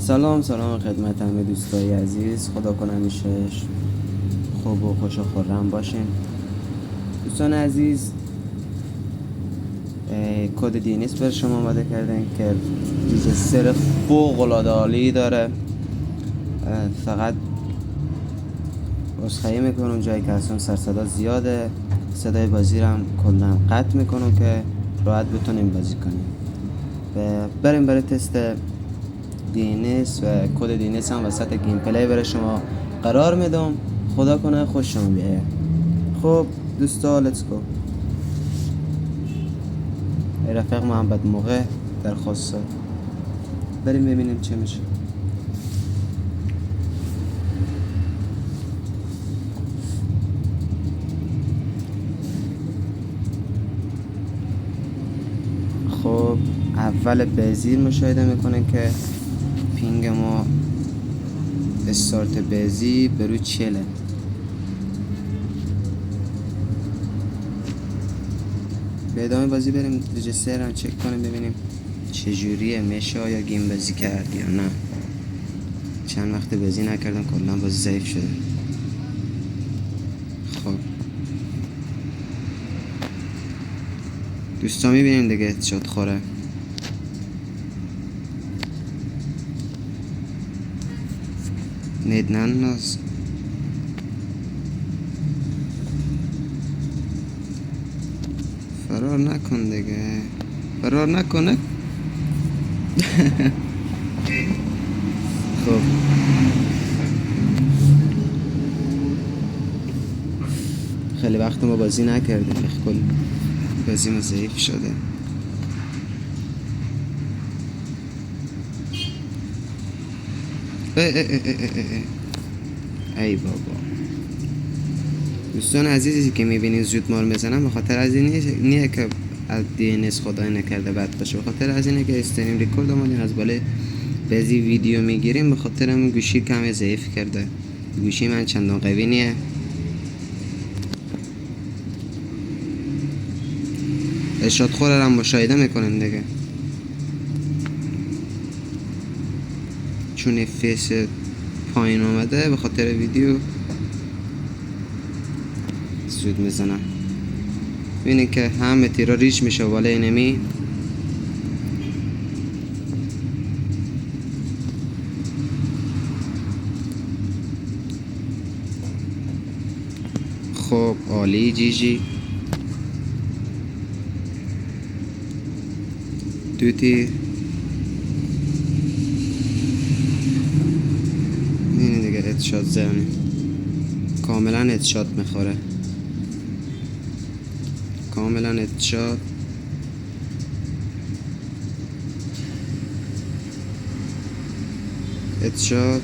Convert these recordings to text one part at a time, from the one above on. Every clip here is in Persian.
سلام خدمت همه دوستای عزیز. خدا کنه همیشه خوب و خوش و خرم باشین. دوستان عزیز، کد دینیس بر شما آماده کردن که رجستر فوق العاده عالی داره. فقط عذرخواهی میکنم جایی که اصلا سر صدا زیاده، صدای بازی رو هم کلا قطع میکنم که راحت بتونیم بازی کنیم. بریم برای تست دینیس و کد دینیس هم وسط گیم پلی برای شما قرار میدم. خدا کنه خوش شما بیایه. خب دوستا، لیتس گو. رفیق محمد موقع درخواست بریم ببینیم چه میشه. خب اول بازی مشاهده میکنه که پینگ ما استارت بازی برو 40. به ادامه بازی بریم رجستر هم چک کنیم ببینیم چجوریه، میشه آیا گیم بازی کرد یا نه. چند وقت بازی نکردم، کلا بازی ضعیف شده. خب دوستا میبینیم دیگه هدشات خوره. نید ننداز. فرار نکن دیگه، فرار نکنه. خب خیلی وقت ما بازی نکردیم، کل بازی ما ضعیف شده. ای بابا. دوستان عزیزی که میبینین زود مار میزنم به خاطر از این نیه که از DNS خدای نکرده بد باشه، به خاطر از اینه که استریم ریکورد آمدیم از بالای بعضی ویدیو میگیریم، به خاطر همون گوشی کمی ضعیف کرده. گوشی من چندان قوی نیه. ارشاد خوره رو مشاهده میکنن دیگه، چون فیس پایین آمده به خاطر ویدیو زود میزنم. ببینید که همه تیرا ریش میشه بالای انمی. خب عالی، جی دو تیر. این دیگه هدشات زنه، کاملا هدشات میخوره، کاملا هدشات. هدشات.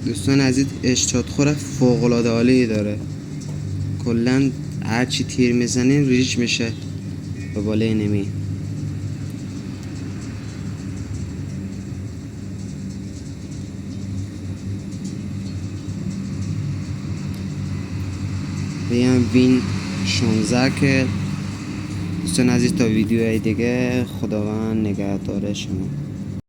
دوستان عزیز، اشتات خور فوق العاده عالی داره. کلا هر چی تیر میزنین ریش میشه به بالای انمی. بیم وین 16 که. دوستان عزیز تا ویدیوهای دیگه خداوند نگهدار شما.